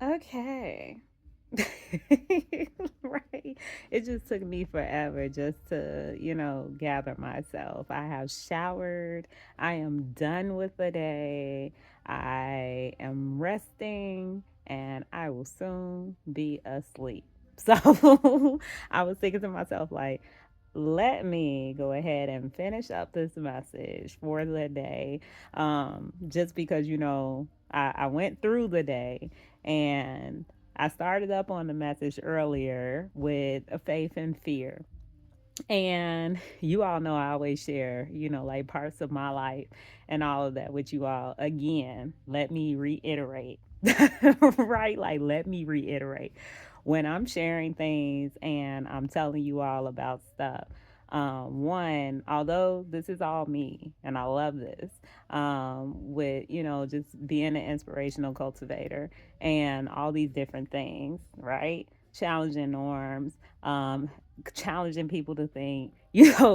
Okay. Right. It just took me forever just to, gather myself. I have showered. I am done with the day. I am resting and I will soon be asleep. So I was thinking to myself, like, let me go ahead and finish up this message for the day. Just because, I went through the day and I started up on the message earlier with a faith and fear. And you all know I always share, like parts of my life and all of that with you all. Again, let me reiterate, right? Like, let me reiterate. When I'm sharing things and I'm telling you all about stuff, one, although this is all me and I love this, with, just being an inspirational cultivator and all these different things, right? Challenging norms, challenging people to think,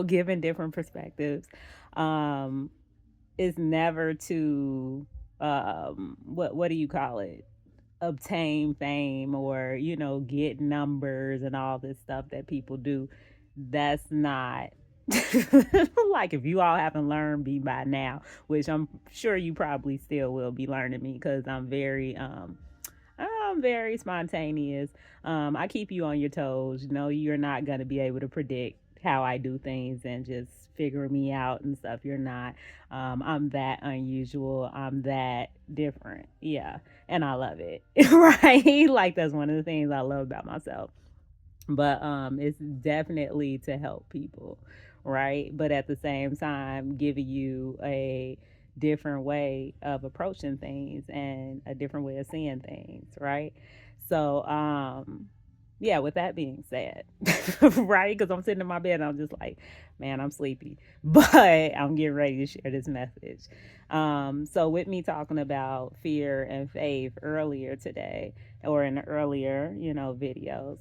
giving different perspectives, um, is never to what do you call it? Obtain fame or get numbers and all this stuff that people do. That's not like if you all haven't learned me by now, which I'm sure you probably still will be learning me because I'm very spontaneous. I keep you on your toes. You're not going to be able to predict how I do things and just figure me out and stuff. You're not. I'm that unusual. I'm that different. Yeah. And I love it. Right? Like, that's one of the things I love about myself. But it's definitely to help people, right? But at the same time giving you a different way of approaching things and a different way of seeing things, right? So yeah, with that being said, right? Because I'm sitting in my bed and I'm just like, man, I'm sleepy, but I'm getting ready to share this message. So with me talking about fear and faith earlier today, or in the earlier, videos,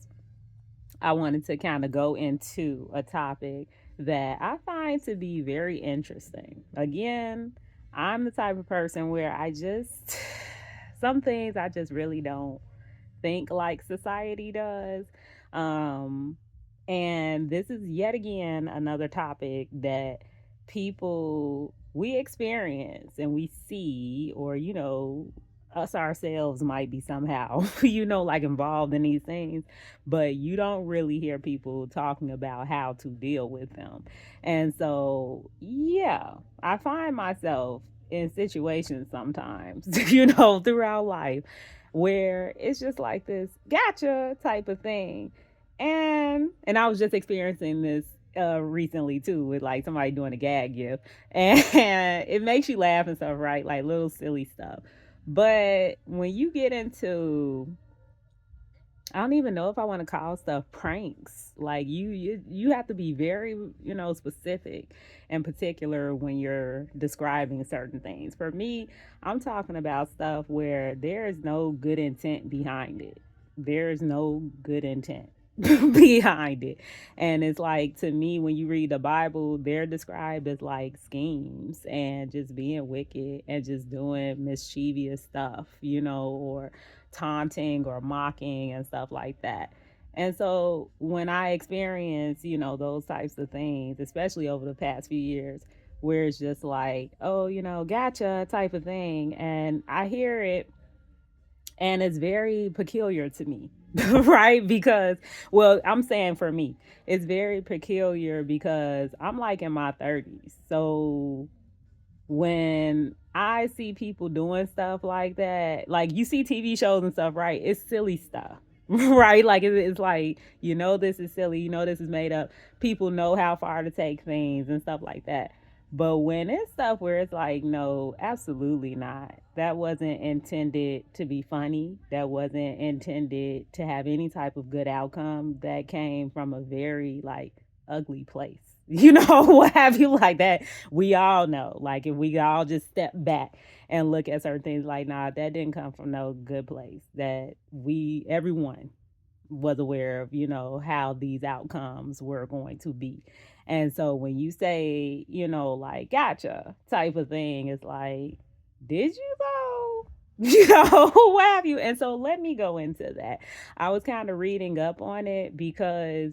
I wanted to kind of go into a topic that I find to be very interesting. Again, I'm the type of person where some things I just really don't think like society does. Um, and this is yet again another topic that we experience and we see, or, us ourselves might be somehow, like involved in these things, but you don't really hear people talking about how to deal with them. And so, yeah, I find myself in situations sometimes, throughout life where it's just like this gotcha type of thing. And I was just experiencing this recently too, with like somebody doing a gag gift, and it makes you laugh and stuff, right? Like little silly stuff. But when you get into, I don't even know if I want to call stuff pranks. Like, you have to be very, specific and particular when you're describing certain things. For me, I'm talking about stuff where there is no good intent behind it. There's no good intent behind it. And it's like, to me, when you read the Bible, they're described as like schemes and just being wicked and just doing mischievous stuff, or taunting or mocking and stuff like that. And so when I experience, those types of things, especially over the past few years, where it's just like, oh, gotcha type of thing, and I hear it and it's very peculiar to me. Right? Because, well, I'm saying for me, it's very peculiar because I'm like in my 30s. So when I see people doing stuff like that, like you see TV shows and stuff, right? It's silly stuff. Right? Like it's like, this is silly, this is made up. People know how far to take things and stuff like that. But when it's stuff where it's like, no, absolutely not. That wasn't intended to be funny. That wasn't intended to have any type of good outcome. That came from a very like ugly place. What have you, like that. We all know, like, if we all just step back and look at certain things, like, nah, that didn't come from no good place. That everyone was aware of, how these outcomes were going to be. And so when you say, like, gotcha type of thing, it's like, did you though? what have you. And so let me go into that. I was kind of reading up on it because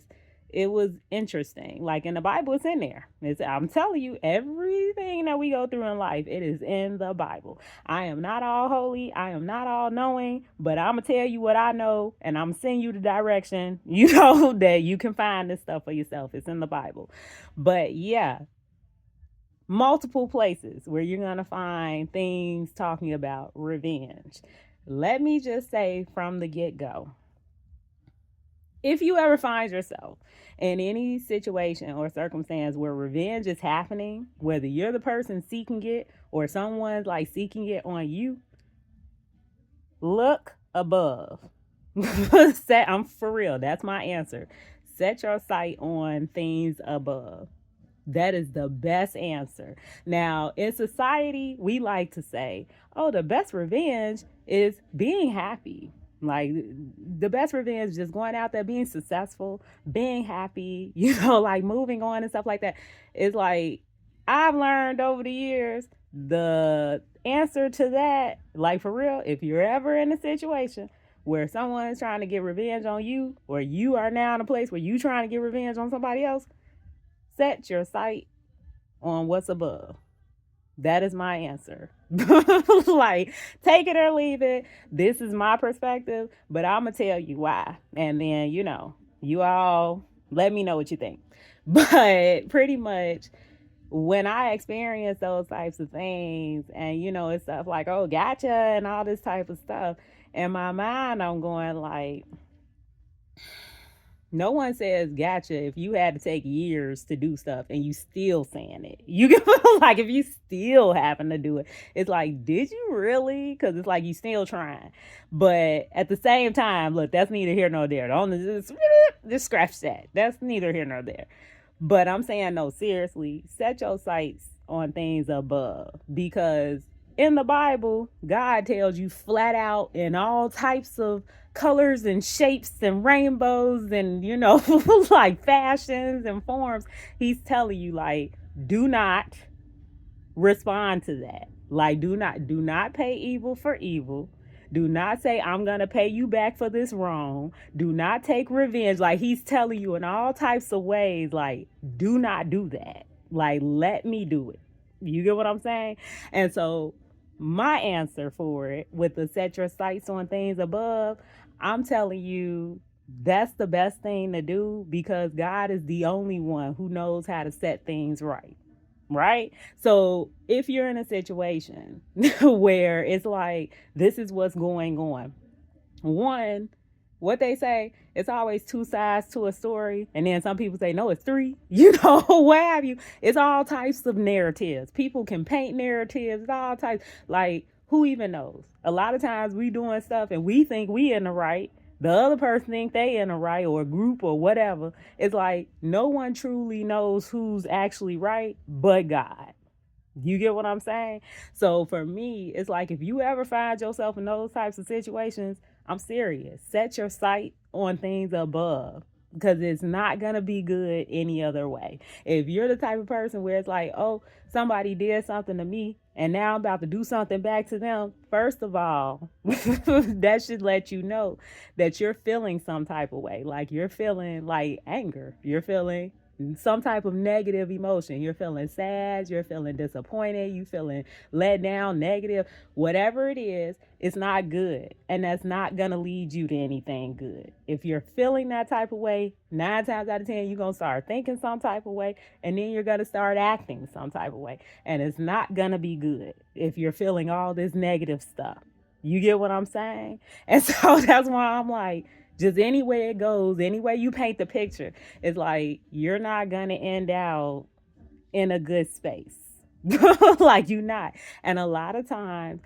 it was interesting. Like in the Bible, it's in there. I'm telling you, everything that we go through in life, it is in the Bible. I am not all holy. I am not all knowing, but I'm going to tell you what I know, and I'm sending you the direction, that you can find this stuff for yourself. It's in the Bible. But yeah, multiple places where you're going to find things talking about revenge. Let me just say from the get go, if you ever find yourself in any situation or circumstance where revenge is happening, whether you're the person seeking it or someone's like seeking it on you, look above. I'm for real. That's my answer. Set your sight on things above. That is the best answer. Now, in society, we like to say, oh, the best revenge is being happy. Like, the best revenge is just going out there, being successful, being happy, like moving on and stuff like that. It's like, I've learned over the years, the answer to that, like for real, if you're ever in a situation where someone is trying to get revenge on you, or you are now in a place where you're trying to get revenge on somebody else, set your sight on what's above. That is my answer. Like, take it or leave it. This is my perspective, but I'm going to tell you why. And then, you all let me know what you think. But pretty much, when I experience those types of things, and, it's stuff like, oh, gotcha, and all this type of stuff, in my mind, I'm going like, no one says gotcha if you had to take years to do stuff and you still saying it. You get like, if you still having to do it, it's like, did you really? Because it's like you still trying. But at the same time, look, that's neither here nor there. Don't just scratch that. That's neither here nor there. But I'm saying, no, seriously, set your sights on things above, because in the Bible, God tells you flat out in all types of colors and shapes and rainbows and, like fashions and forms. He's telling you, like, do not respond to that. Like, do not pay evil for evil. Do not say, I'm going to pay you back for this wrong. Do not take revenge. Like, he's telling you in all types of ways, like, do not do that. Like, let me do it. You get what I'm saying? And so my answer for it, with the set your sights on things above, I'm telling you, that's the best thing to do, because God is the only one who knows how to set things right. Right? So if you're in a situation where it's like, this is what's going on, one, what they say, it's always two sides to a story. And then some people say, no, it's three, what have you. It's all types of narratives. People can paint narratives, all types. Like, who even knows? A lot of times we doing stuff and we think we in the right. The other person think they in the right, or a group or whatever. It's like, no one truly knows who's actually right but God. You get what I'm saying? So for me, it's like, if you ever find yourself in those types of situations, I'm serious. Set your sight on things above, because it's not going to be good any other way. If you're the type of person where it's like, oh, somebody did something to me and now I'm about to do something back to them, first of all, that should let you know that you're feeling some type of way. Like, you're feeling like anger. You're feeling some type of negative emotion. You're feeling sad, you're feeling disappointed, you feeling let down, negative, whatever it is, it's not good. And that's not going to lead you to anything good. If you're feeling that type of way, 9 times out of 10, you're going to start thinking some type of way, and then you're going to start acting some type of way. And it's not going to be good if you're feeling all this negative stuff. You get what I'm saying? And so that's why I'm like, just any way it goes, any way you paint the picture, it's like, you're not going to end out in a good space. Like, you're not. And a lot of times,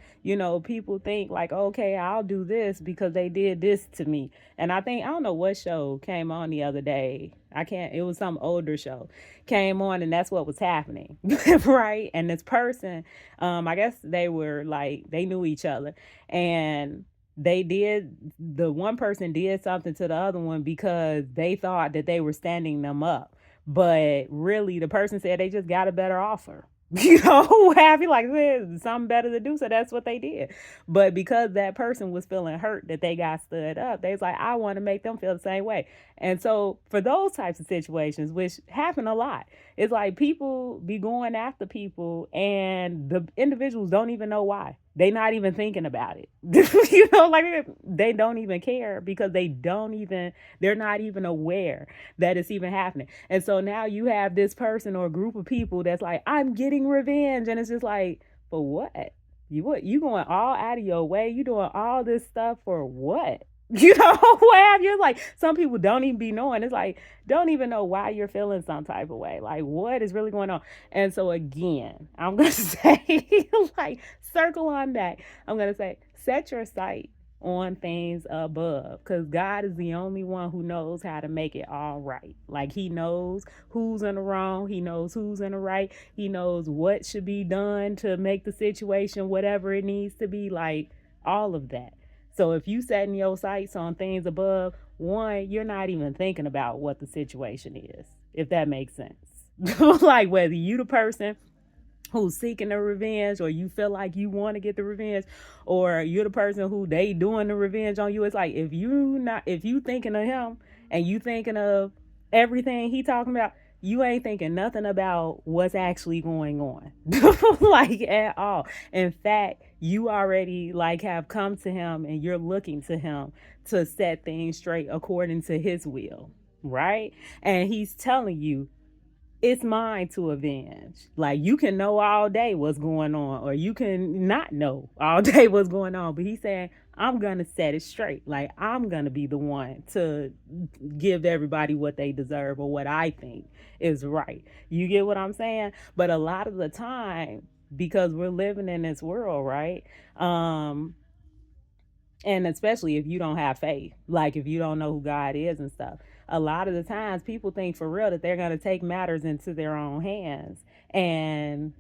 people think like, okay, I'll do this because they did this to me. And I don't know what show came on the other day. It was some older show came on, and that's what was happening. Right. And this person, I guess they were like, they knew each other, and the one person did something to the other one because they thought that they were standing them up. But really, the person said they just got a better offer. Who have you like there's something better to do, so that's what they did. But because that person was feeling hurt that they got stood up, they was like, I want to make them feel the same way. And so for those types of situations, which happen a lot, it's like people be going after people and the individuals don't even know why. They not even thinking about it. Like they don't even care because they're not even aware that it's even happening. And so now you have this person or group of people that's like, I'm getting revenge. And it's just like, for what? You going all out of your way? You doing all this stuff for what? What have you? Like some people don't even be knowing. It's like don't even know why you're feeling some type of way. Like what is really going on? And so again, I'm gonna say like circle on back. I'm gonna say set your sight on things above because God is the only one who knows how to make it all right. Like he knows who's in the wrong, he knows who's in the right, he knows what should be done to make the situation whatever it needs to be, like all of that. So if you setting your sights on things above, one, you're not even thinking about what the situation is, if that makes sense. Like whether you the person who's seeking the revenge or you feel like you want to get the revenge or you're the person who they doing the revenge on you, it's like if you thinking of him and you thinking of everything he talking about, you ain't thinking nothing about what's actually going on. Like at all. In fact, you already like have come to him and you're looking to him to set things straight according to his will, right? And he's telling you it's mine to avenge. Like you can know all day what's going on, or you can not know all day what's going on. But he's saying, I'm gonna set it straight. Like I'm gonna be the one to give everybody what they deserve or what I think is right. You get what I'm saying? But a lot of the time, because we're living in this world, right? And especially if you don't have faith, like if you don't know who God is and stuff, a lot of the times people think for real that they're going to take matters into their own hands and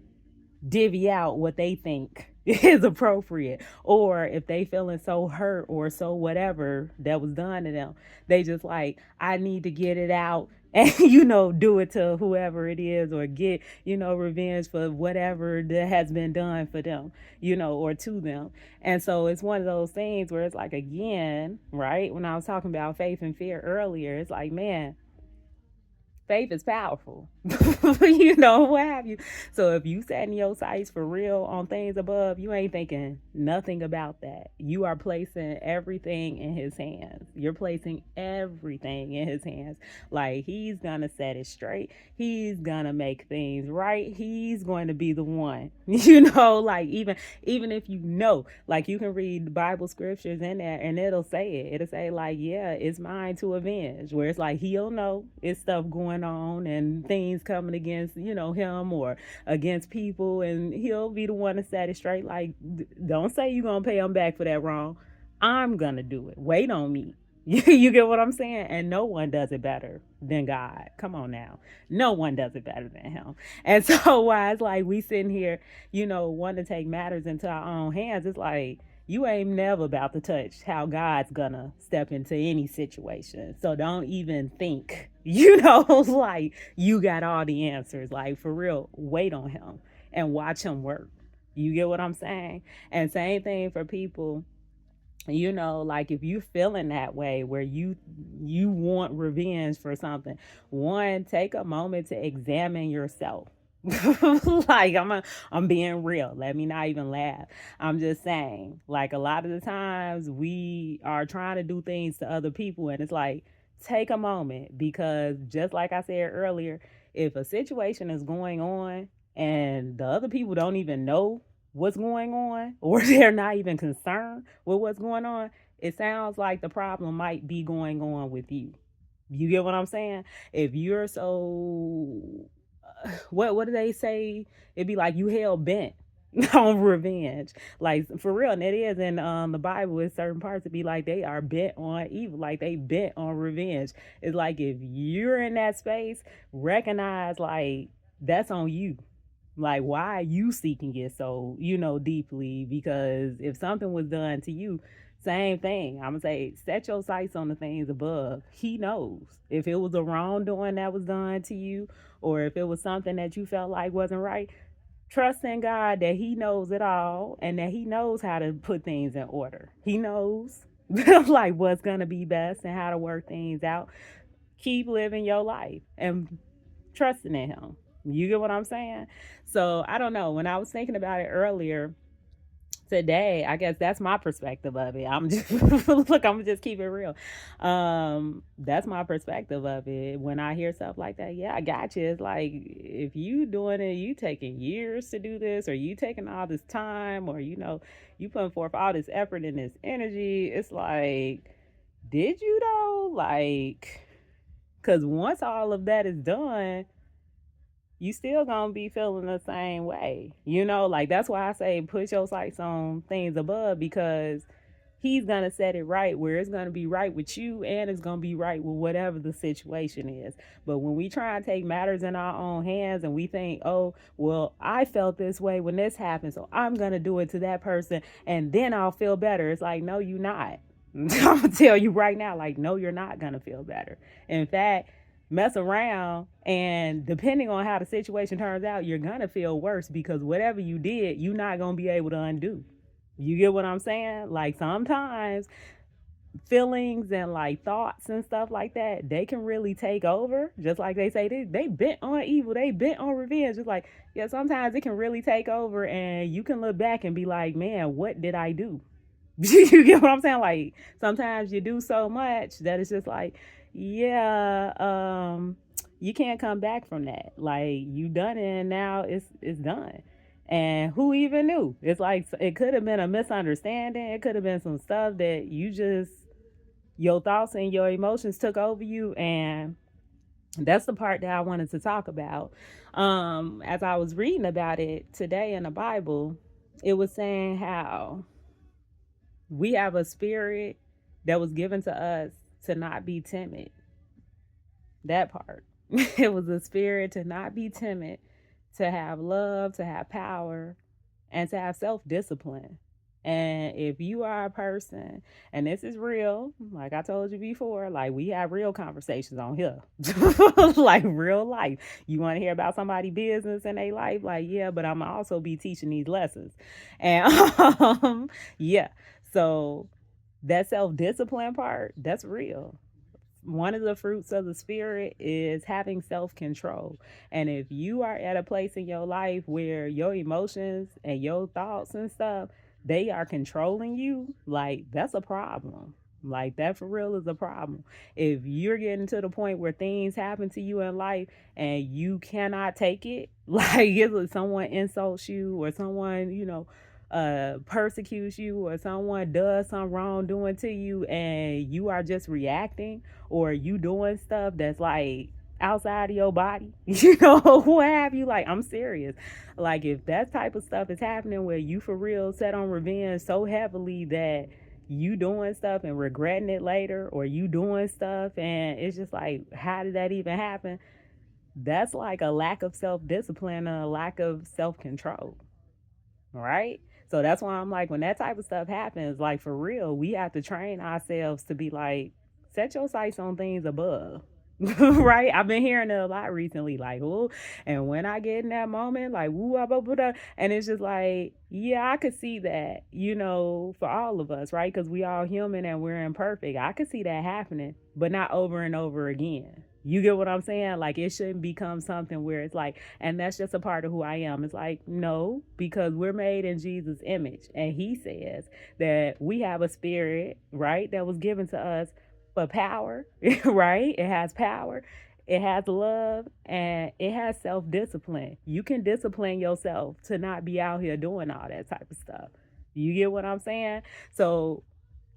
divvy out what they think is appropriate, or if they feeling so hurt or so whatever that was done to them, they just like, I need to get it out and do it to whoever it is, or get revenge for whatever that has been done for them, or to them. And so it's one of those things where it's like, again, right, when I was talking about faith and fear earlier, it's like, man, faith is powerful. What have you. So if you setting your sights for real on things above, you ain't thinking nothing about that. You are placing everything in his hands. You're placing everything in his hands. Like he's gonna set it straight. He's gonna make things right. He's going to be the one. Like even if like you can read Bible scriptures in there and it'll say it. It'll say like, yeah, it's mine to avenge. Where it's like he'll know it's stuff going on and things coming against, him or against people, and he'll be the one to set it straight. Like, don't say you're gonna pay him back for that wrong. I'm gonna do it. Wait on me. You get what I'm saying? And no one does it better than God. Come on now. No one does it better than him. And so why it's like we sitting here, want to take matters into our own hands. It's like you ain't never about to touch how God's gonna step into any situation. So don't even think, like you got all the answers. Like for real, wait on him and watch him work. You get what I'm saying? And same thing for people, like if you feeling that way where you want revenge for something, one, take a moment to examine yourself. Like I'm being real, let me not even laugh. I'm just saying, like a lot of the times we are trying to do things to other people, and it's like, take a moment, because just like I said earlier, if a situation is going on and the other people don't even know what's going on, or they're not even concerned with what's going on, it sounds like the problem might be going on with you. You get what I'm saying? If you're so what do they say? It'd be like you hell bent on revenge. Like for real, and it is in the Bible, in certain parts it be like they are bent on evil, like they bent on revenge. It's like if you're in that space, recognize like that's on you. Like, why are you seeking it so, deeply? Because if something was done to you, same thing. I'm going to say, set your sights on the things above. He knows. If it was a wrongdoing that was done to you, or if it was something that you felt like wasn't right, Trust in God that He knows it all and that He knows how to put things in order. He knows like what's gonna be best and how to work things out. Keep living your life and trusting in Him. You get what I'm saying? So I don't know. When I was thinking about it earlier, today, I guess that's my perspective of it. I'm just look, I'm just keep it real. That's my perspective of it. When I hear stuff like that, yeah, I got you. It's like if you doing it, you taking years to do this, or you taking all this time, or you putting forth all this effort and this energy. It's like, did you though? Like, because once all of that is done, you still gonna be feeling the same way. Like that's why I say put your sights on things above, because He's gonna set it right where it's gonna be right with you, and it's gonna be right with whatever the situation is. But when we try and take matters in our own hands and we think, oh, well, I felt this way when this happened, so I'm gonna do it to that person and then I'll feel better. It's like, no, you're not. I'm gonna tell you right now, like, no, you're not gonna feel better. In fact, mess around, and depending on how the situation turns out, you're gonna feel worse, because whatever you did, you're not gonna be able to undo. You get what I'm saying? Like sometimes feelings and like thoughts and stuff like that, they can really take over. Just like they say, they bent on evil, they bent on revenge. Just like, yeah, sometimes it can really take over, and you can look back and be like, man, what did I do? You get what I'm saying? Like sometimes you do so much that it's just like, yeah, you can't come back from that. Like you done it, and now it's done. And who even knew? It's like it could have been a misunderstanding. It could have been some stuff that your thoughts and your emotions took over you, and that's the part that I wanted to talk about. As I was reading about it today in the Bible, it was saying how we have a spirit that was given to us to not be timid. That part. It was a spirit to not be timid, to have love, to have power, and to have self discipline. And if you are a person, and this is real, like I told you before, like we have real conversations on here, like real life. You want to hear about somebody' business in their life? Like, yeah, but I'm also be teaching these lessons. And yeah, so that self discipline part, that's real. One of the fruits of the spirit is having self control. And if you are at a place in your life where your emotions and your thoughts and stuff, they are controlling you, like that's a problem. Like that for real is a problem. If you're getting to the point where things happen to you in life and you cannot take it, like if someone insults you, or someone, persecutes you, or someone does some wrongdoing to you, and you are just reacting, or you doing stuff that's like outside of your body, what have you, like I'm serious. Like if that type of stuff is happening where you for real set on revenge so heavily that you doing stuff and regretting it later, or you doing stuff and it's just like, how did that even happen? That's like a lack of self-discipline and a lack of self-control, right? So that's why I'm like, when that type of stuff happens, like for real, we have to train ourselves to be like, set your sights on things above. Right? I've been hearing it a lot recently, like, oh, and when I get in that moment, like, woo, and it's just like, yeah, I could see that, for all of us, right? Because we all human and we're imperfect. I could see that happening, but not over and over again. You get what I'm saying? Like, it shouldn't become something where it's like, and that's just a part of who I am. It's like, no, because we're made in Jesus' image. And He says that we have a spirit, right, that was given to us for power, right? It has power, it has love, and it has self discipline. You can discipline yourself to not be out here doing all that type of stuff. You get what I'm saying? So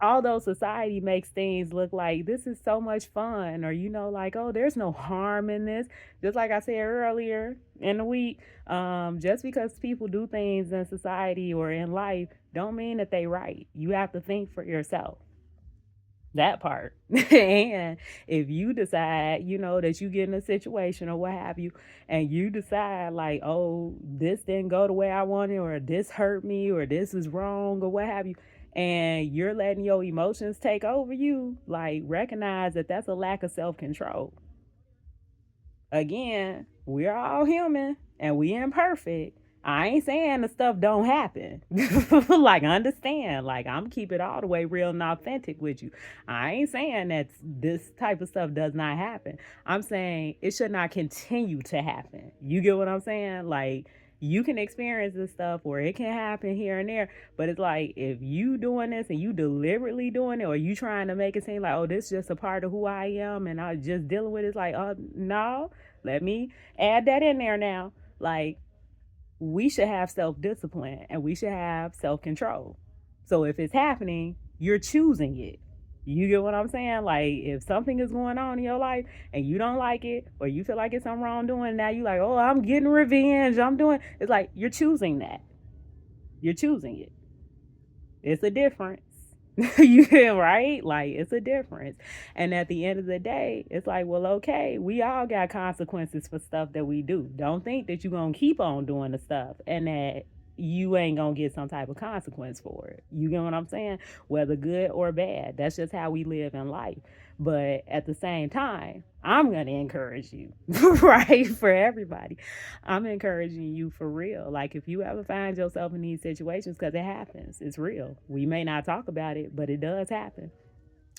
although society makes things look like this is so much fun, or like, oh, there's no harm in this, just like I said earlier in the week, just because people do things in society or in life don't mean that they right. You have to think for yourself, that part. And if you decide, that you get in a situation or what have you, and you decide like, oh, this didn't go the way I wanted, or this hurt me, or this is wrong, or what have you, and you're letting your emotions take over you, like recognize that that's a lack of self-control. Again, we're all human and we imperfect, I ain't saying the stuff don't happen. Like, understand. Like, I'm keep it all the way real and authentic with you. I ain't saying that this type of stuff does not happen. I'm saying it should not continue to happen. You get what I'm saying? Like, you can experience this stuff where it can happen here and there, but it's like if you doing this and you deliberately doing it, or you trying to make it seem like, oh, this is just a part of who I am and I just dealing with it, it's like, oh no, let me add that in there now. Like, we should have self discipline and we should have self control. So if it's happening, you're choosing it. You get what I'm saying? Like, if something is going on in your life and you don't like it, or you feel like it's something wrong doing, now you like, oh, I'm getting revenge. I'm doing it's like you're choosing that. You're choosing it. It's a difference. You right? Like, it's a difference. And at the end of the day, it's like, well, okay, we all got consequences for stuff that we do. Don't think that you're gonna keep on doing the stuff and that you ain't gonna get some type of consequence for it. You get what I'm saying? Whether good or bad. That's just how we live in life. But at the same time, I'm gonna encourage you, right? For everybody. I'm encouraging you for real. Like, if you ever find yourself in these situations, because it happens, it's real. We may not talk about it, but it does happen.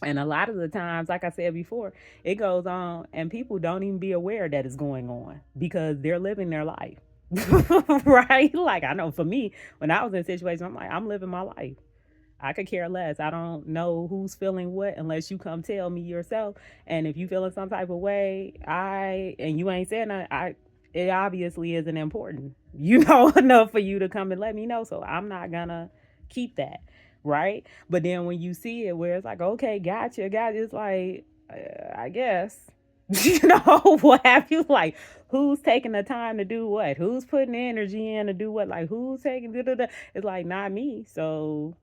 And a lot of the times, like I said before, it goes on and people don't even be aware that it's going on because they're living their life. Right? Like, I know for me, when I was in a situation, I'm like, I'm living my life. I could care less. I don't know who's feeling what unless you come tell me yourself. And if you feeling some type of way, and you ain't saying that, it obviously isn't important, enough for you to come and let me know. So I'm not gonna keep that, right? But then when you see it where it's like, okay, gotcha, it's like, I guess. What have you, like, who's taking the time to do what, who's putting the energy in to do what, like, who's taking it's like, not me. So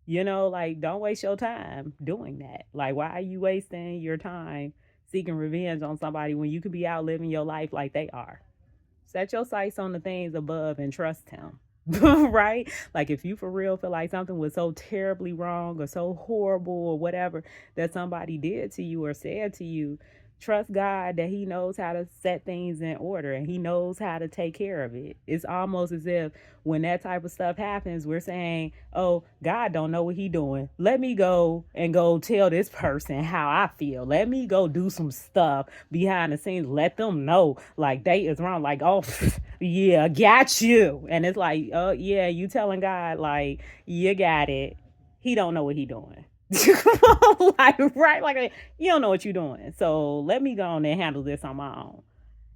like, don't waste your time doing that. Like, why are you wasting your time seeking revenge on somebody when you could be out living your life like they are? Set your sights on the things above and trust him. Right? Like, if you for real feel like something was so terribly wrong or so horrible or whatever that somebody did to you or said to you, trust God that he knows how to set things in order and he knows how to take care of it. It's almost as if when that type of stuff happens, we're saying, oh, God don't know what he doing. Let me go and go tell this person how I feel. Let me go do some stuff behind the scenes. Let them know, like, they is wrong. Like, oh, yeah, got you. And it's like, oh, yeah, you telling God, like, you got it. He don't know what he doing. Like, right? Like, you don't know what you're doing. So let me go on and handle this on my own.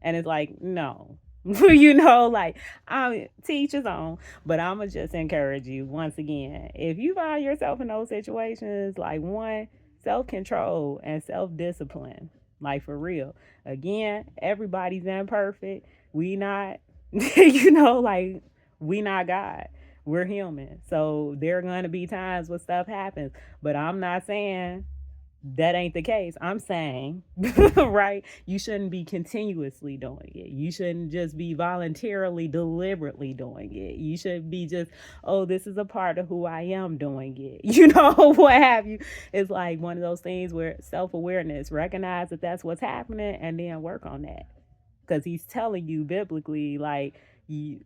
And it's like, no. Like, I teach his own, but I'ma just encourage you once again. If you find yourself in those situations, like, one, self-control and self-discipline. Like, for real. Again, everybody's imperfect. We not, like, we not God. We're human. So there are going to be times when stuff happens, but I'm not saying that ain't the case. I'm saying, right, you shouldn't be continuously doing it. You shouldn't just be voluntarily, deliberately doing it. You should be just, oh, this is a part of who I am doing it. What have you. It's like one of those things where self-awareness, recognize that that's what's happening and then work on that. Because he's telling you biblically, like,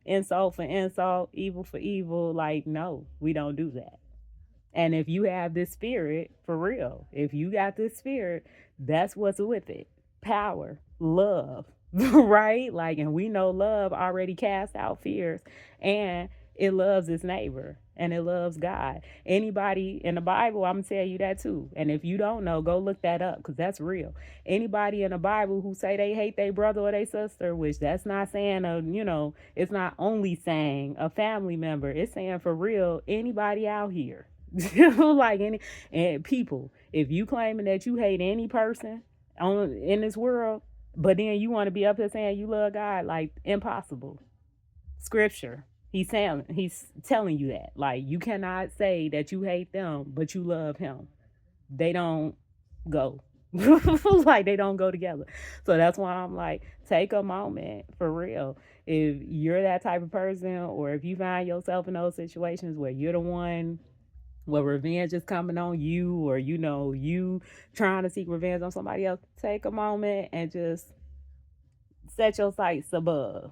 insult for insult, evil for evil. Like, no, we don't do that. And if you have this spirit, for real, if you got this spirit, that's what's with it. Power, love, right? Like, and we know love already casts out fears, and it loves its neighbor and it loves God. Anybody in the Bible, I'm gonna tell you that too. And if you don't know, go look that up because that's real. Anybody in the Bible who say they hate their brother or their sister, which that's not saying it's not only saying a family member, it's saying for real, anybody out here. Like, and people, if you claiming that you hate any person in this world, but then you want to be up here saying you love God, like, impossible. Scripture, he's telling you that, like, you cannot say that you hate them but you love him. They don't go. Like, they don't go together. So that's why I'm like, take a moment for real. If you're that type of person, or if you find yourself in those situations where you're the one where revenge is coming on you, or you trying to seek revenge on somebody else, take a moment and just set your sights above.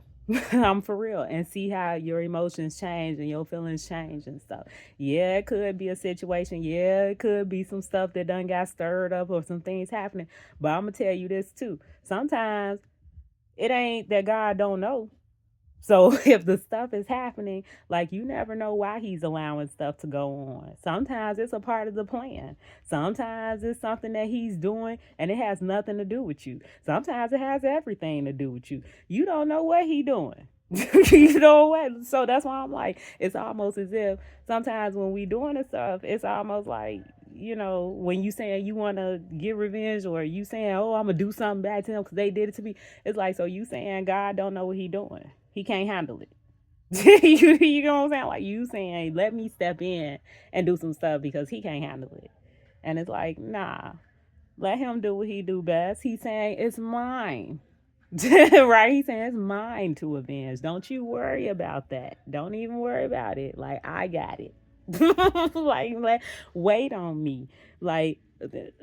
I'm for real. And see how your emotions change and your feelings change and stuff. Yeah, it could be a situation. Yeah, it could be some stuff that done got stirred up or some things happening. But I'm gonna tell you this too. Sometimes it ain't that God don't know. So if the stuff is happening, like you never know why he's allowing stuff to go on. Sometimes it's a part of the plan. Sometimes it's something that he's doing and it has nothing to do with you. Sometimes it has everything to do with you. You don't know what he's doing. You know what? So that's why I'm like, it's almost as if sometimes when we doing this stuff, it's almost like, when you saying you want to get revenge or you saying, oh, I'm gonna do something bad to them because they did it to me. It's like, so you saying God don't know what he doing. He can't handle it. You know what I'm saying? Like you saying, let me step in and do some stuff because he can't handle it. And it's like, nah, let him do what he do best. He's saying it's mine. Right? He's saying it's mine to avenge. Don't you worry about that. Don't even worry about it. Like I got it. Wait on me. Like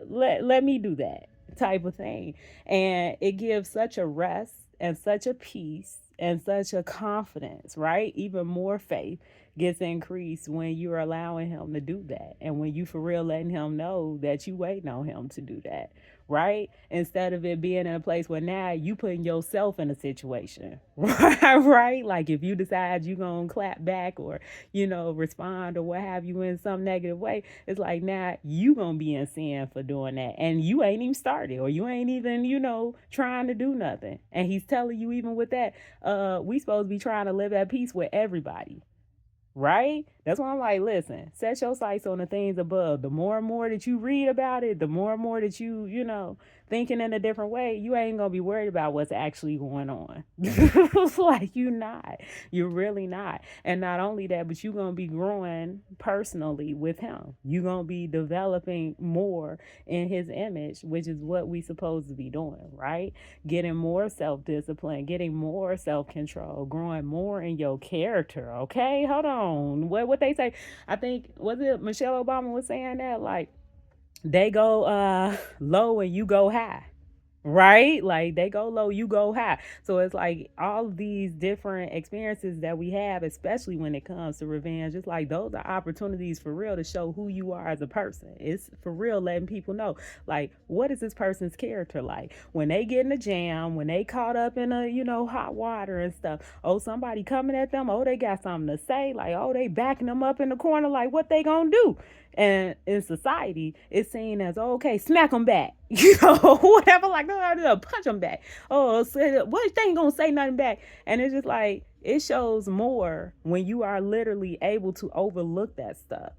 let me do that type of thing. And it gives such a rest and such a peace and such a confidence, right? Even more faith gets increased when you're allowing him to do that. And when you for real letting him know that you waiting on him to do that, right? Instead of it being in a place where now you putting yourself in a situation, right? Like if you decide you gonna clap back or respond or what have you in some negative way, it's like now you gonna be in sin for doing that, and you ain't even started or you ain't even trying to do nothing. And he's telling you even with that, we supposed to be trying to live at peace with everybody, right? That's why I'm like, listen, set your sights on the things above. The more and more that you read about it, the more and more that thinking in a different way, you ain't gonna be worried about what's actually going on. Like you're really not. And not only that, but you're gonna be growing personally with him. You're gonna be developing more in his image, which is what we supposed to be doing, right? Getting more self-discipline, getting more self-control, growing more in your character. Okay, hold on. What they say? I think was it Michelle Obama was saying that like they go low and you go high, right? Like they go low, you go high. So it's like all of these different experiences that we have, especially when it comes to revenge, it's like those are opportunities for real to show who you are as a person. It's for real letting people know, like, what is this person's character like when they get in a jam, when they caught up in a hot water and stuff. Oh, somebody coming at them, oh, they got something to say, like, oh, they backing them up in the corner, like what they gonna do. And in society, it's seen as, oh, okay, smack them back, whatever, like, no, punch them back. Oh, so what, they ain't gonna say nothing back. And it's just like, it shows more when you are literally able to overlook that stuff.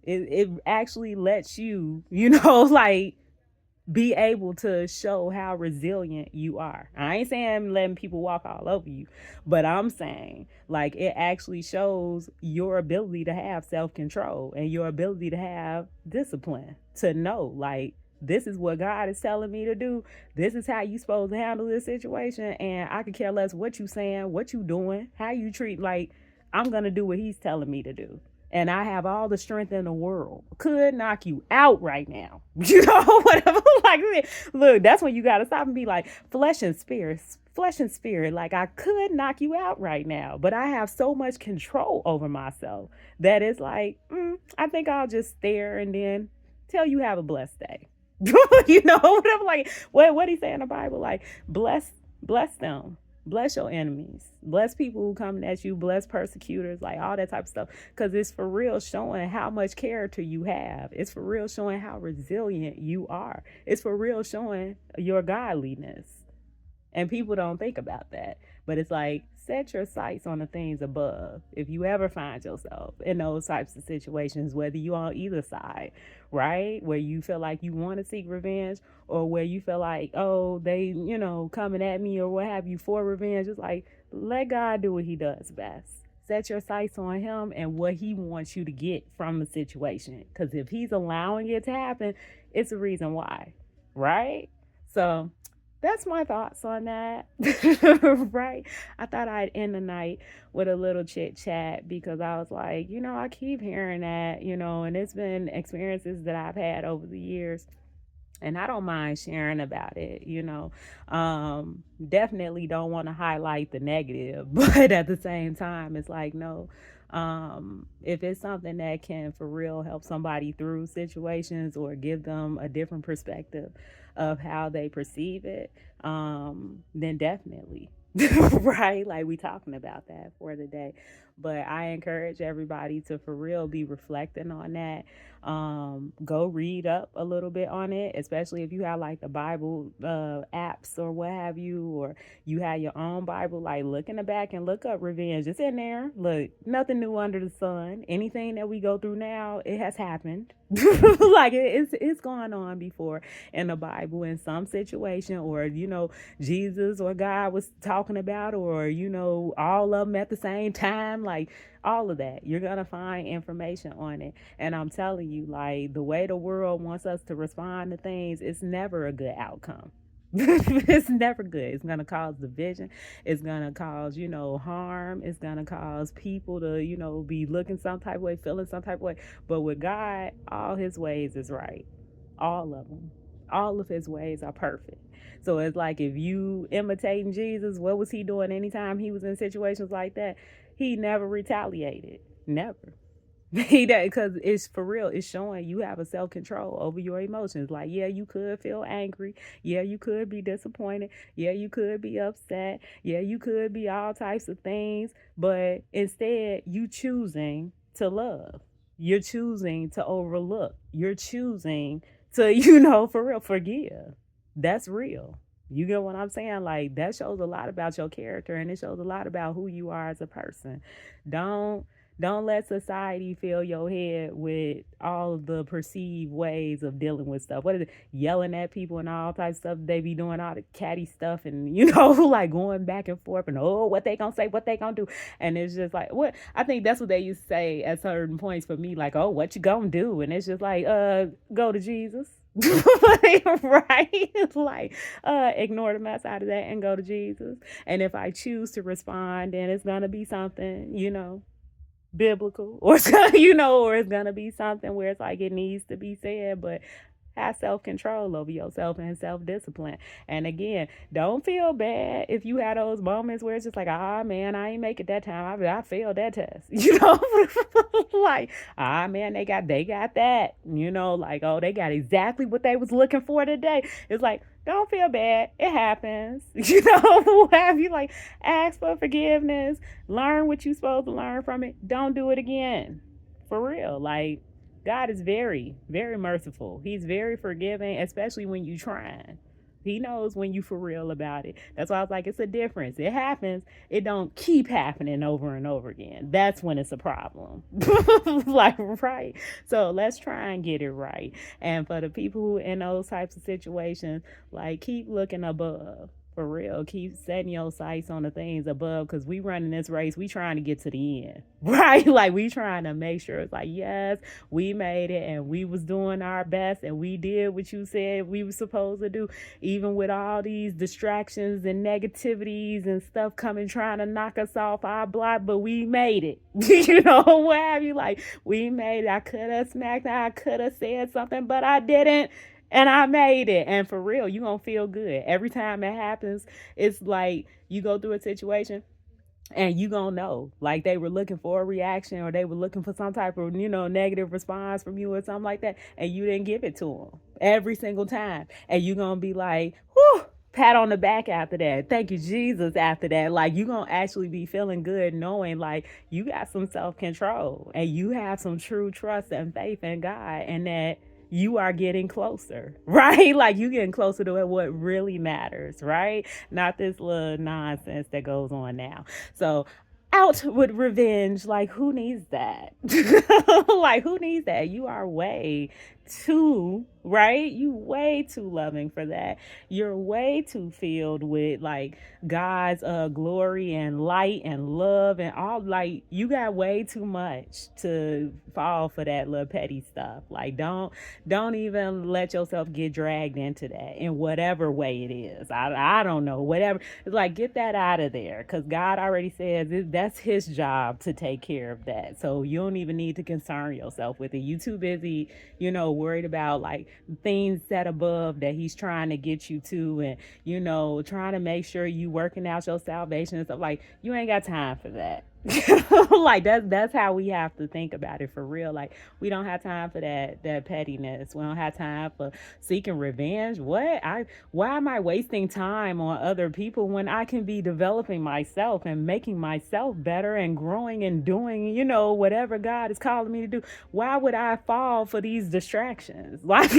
It actually lets you, like, be able to show how resilient you are. I ain't saying letting people walk all over you, but I'm saying like it actually shows your ability to have self-control and your ability to have discipline, to know like this is what God is telling me to do. This is how you supposed to handle this situation, and I could care less what you saying, what you doing, how you treat. Like I'm gonna do what he's telling me to do, and I have all the strength in the world. Could knock you out right now. Whatever. Like, look, that's when you got to stop and be like, flesh and spirit, flesh and spirit. Like, I could knock you out right now, but I have so much control over myself that it's like, I think I'll just stare and then tell you have a blessed day. Whatever. Like, what he say in the Bible? Like, bless them. Bless your enemies. Bless people who come at you. Bless persecutors, like all that type of stuff. Because it's for real showing how much character you have. It's for real showing how resilient you are. It's for real showing your godliness. And people don't think about that. But it's like, set your sights on the things above. If you ever find yourself in those types of situations, whether you're on either side, right? Where you feel like you want to seek revenge, or where you feel like, oh, they, coming at me or what have you for revenge. It's like, let God do what he does best. Set your sights on him and what he wants you to get from the situation. Because if he's allowing it to happen, it's a reason why, right? So that's my thoughts on that. Right? I thought I'd end the night with a little chit chat because I was like, I keep hearing that, and it's been experiences that I've had over the years And I don't mind sharing about it, definitely don't want to highlight the negative, but at the same time, it's like, no, if it's something that can for real help somebody through situations or give them a different perspective of how they perceive it, then definitely. Right, like we talking about that for the day. But I encourage everybody to for real be reflecting on that. Go read up a little bit on it, especially if you have like the Bible apps or what have you, or you have your own Bible. Like, look in the back and look up revenge. It's in there. Look, nothing new under the sun. Anything that we go through now, it has happened. Like it's going on before in the Bible in some situation, or Jesus or God was talking about, or all of them at the same time. Like, all of that, you're gonna find information on it. And I'm telling you, like, the way the world wants us to respond to things, it's never a good outcome. It's never good. It's gonna cause division. It's gonna cause, harm. It's gonna cause people to, be looking some type of way, feeling some type of way. But with God, all his ways is right. All of them. All of his ways are perfect. So it's like, if you imitating Jesus, what was he doing anytime he was in situations like that? He never retaliated. Never. He does, because it's for real. It's showing you have a self control over your emotions. Like, yeah, you could feel angry. Yeah, you could be disappointed. Yeah, you could be upset. Yeah, you could be all types of things. But instead, you choosing to love. You're choosing to overlook. You're choosing to, for real, forgive. That's real. You get what I'm saying? Like, that shows a lot about your character, and it shows a lot about who you are as a person. Don't don't let society fill your head with all of the perceived ways of dealing with stuff. What is it? Yelling at people and all types of stuff. They be doing all the catty stuff and, like going back and forth and, oh, what they gonna say, what they gonna do. And it's just like, what? I think that's what they used to say at certain points for me, like, oh, what you gonna do? And it's just like, go to Jesus. Right? It's like, ignore the mess out of that and go to Jesus. And if I choose to respond, then it's gonna be something, biblical, or or it's gonna be something where it's like it needs to be said. But have self-control over yourself and self-discipline. And again, don't feel bad if you had those moments where it's just like, ah, man, I ain't make it that time. I failed that test. Like, ah, man, they got that. Like, oh, they got exactly what they was looking for today. It's like, don't feel bad. It happens. Have you, like, ask for forgiveness, learn what you're supposed to learn from it. Don't do it again. For real. Like, God is very, very merciful. He's very forgiving, especially when you trying. He knows when you for real about it. That's why I was like, it's a difference. It happens. It don't keep happening over and over again. That's when it's a problem. Like, right. So let's try and get it right. And for the people who in those types of situations, like, keep looking above. For real, keep setting your sights on the things above, because we running this race. We trying to get to the end, right? Like, we trying to make sure it's like, yes, we made it and we was doing our best and we did what you said we were supposed to do, even with all these distractions and negativities and stuff coming trying to knock us off our block. But we made it. What have you, like, we made it. I could have smacked her, I could have said something, but I didn't, and I made it. And for real, you gonna feel good every time it happens. It's like you go through a situation and you gonna know, like, they were looking for a reaction, or they were looking for some type of negative response from you or something like that, and you didn't give it to them every single time. And you gonna be like, whew, pat on the back after that, thank you Jesus after that. Like, you gonna actually be feeling good knowing, like, you got some self-control and you have some true trust and faith in God, and that you are getting closer, right? Like, you getting closer to what really matters, right? Not this little nonsense that goes on now. So, out with revenge. Like, who needs that? Like, who needs that? You are way too, right? You way too loving for that. You're way too filled with, like, God's glory and light and love and all. Like, you got way too much to fall for that little petty stuff. Like, don't even let yourself get dragged into that in whatever way it is. I don't know, whatever. It's like, get that out of there, because God already says that's his job to take care of that. So you don't even need to concern yourself with it. You too busy, worried about like things set above that he's trying to get you to, and trying to make sure you working out your salvation and stuff. Like, you ain't got time for that. Like, that's how we have to think about it for real. Like, we don't have time for that pettiness. We don't have time for seeking revenge. Why am I wasting time on other people when I can be developing myself and making myself better and growing and doing, whatever God is calling me to do? Why would I fall for these distractions? Like,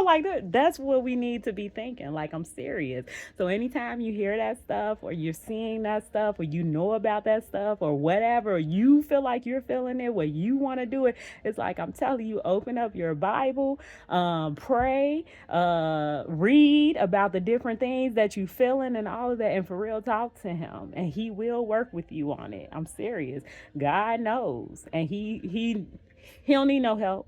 like that's what we need to be thinking. Like, I'm serious. So anytime you hear that stuff, or you're seeing that stuff, or about that stuff, or whatever, or you feel like you're feeling it, where you want to do it, it's like, I'm telling you, open up your Bible, pray, read about the different things that you feeling and all of that, and for real, talk to him, and he will work with you on it. I'm serious. God knows, and he don't need no help.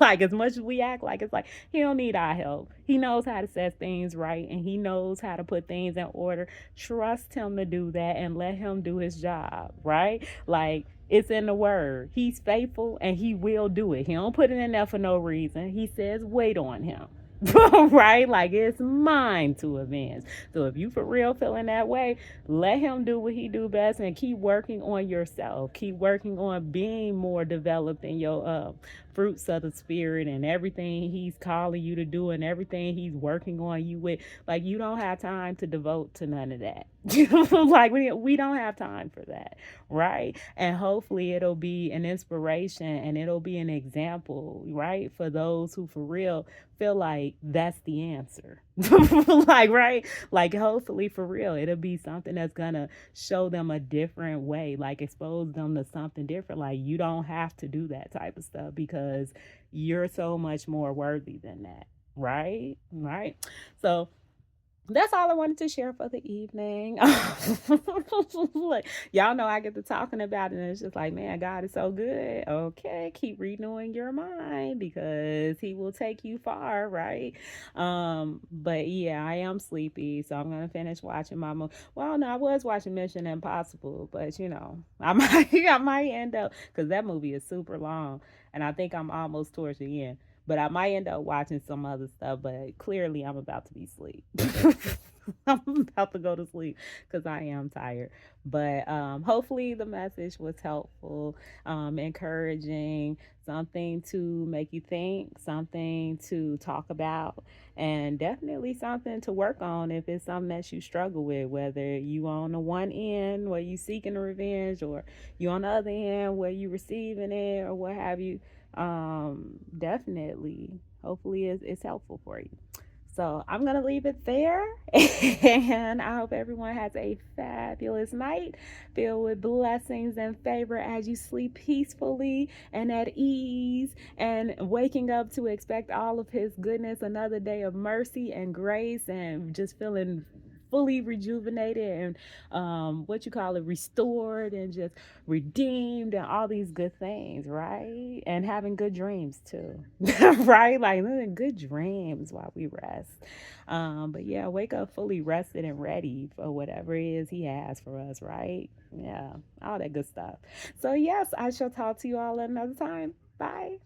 Like, as much as we act like it's like he don't need our help, he knows how to set things right, and he knows how to put things in order. Trust him to do that, and let him do his job, right? Like, it's in the word. He's faithful, and he will do it. He don't put it in there for no reason. He says wait on him. Right? Like, it's mine to avenge. So if you for real feeling that way, let him do what he do best, and keep working on yourself. Keep working on being more developed in your fruits of the spirit, and everything he's calling you to do, and everything he's working on you with. Like, you don't have time to devote to none of that. Like, we don't have time for that, right? And hopefully it'll be an inspiration, and it'll be an example, right, for those who for real feel like that's the answer. Like, right? Like, hopefully for real it'll be something that's gonna show them a different way, like expose them to something different. Like, you don't have to do that type of stuff, because you're so much more worthy than that, right? So that's all I wanted to share for the evening. Look, y'all know I get to talking about it, and it's just like, man, God is so good. Okay, keep renewing your mind, because he will take you far, right? But yeah, I am sleepy, so I'm gonna finish watching my movie. Well, no, I was watching Mission Impossible, but I might I might end up, because that movie is super long, and I think I'm almost towards the end. But I might end up watching some other stuff, but clearly I'm about to be asleep. I'm about to go to sleep, because I am tired. But hopefully the message was helpful, encouraging, something to make you think, something to talk about, and definitely something to work on if it's something that you struggle with, whether you on the one end where you seeking revenge, or you on the other end where you receiving it, or what have you. Definitely, hopefully it's helpful for you. So I'm gonna leave it there, and I hope everyone has a fabulous night filled with blessings and favor as you sleep peacefully and at ease, and waking up to expect all of his goodness, another day of mercy and grace, and just feeling fully rejuvenated, and what you call it, restored, and just redeemed, and all these good things, right? And having good dreams too. Right? Like, living good dreams while we rest. But yeah, wake up fully rested and ready for whatever it is he has for us, right? Yeah, all that good stuff. So yes, I shall talk to you all another time. Bye.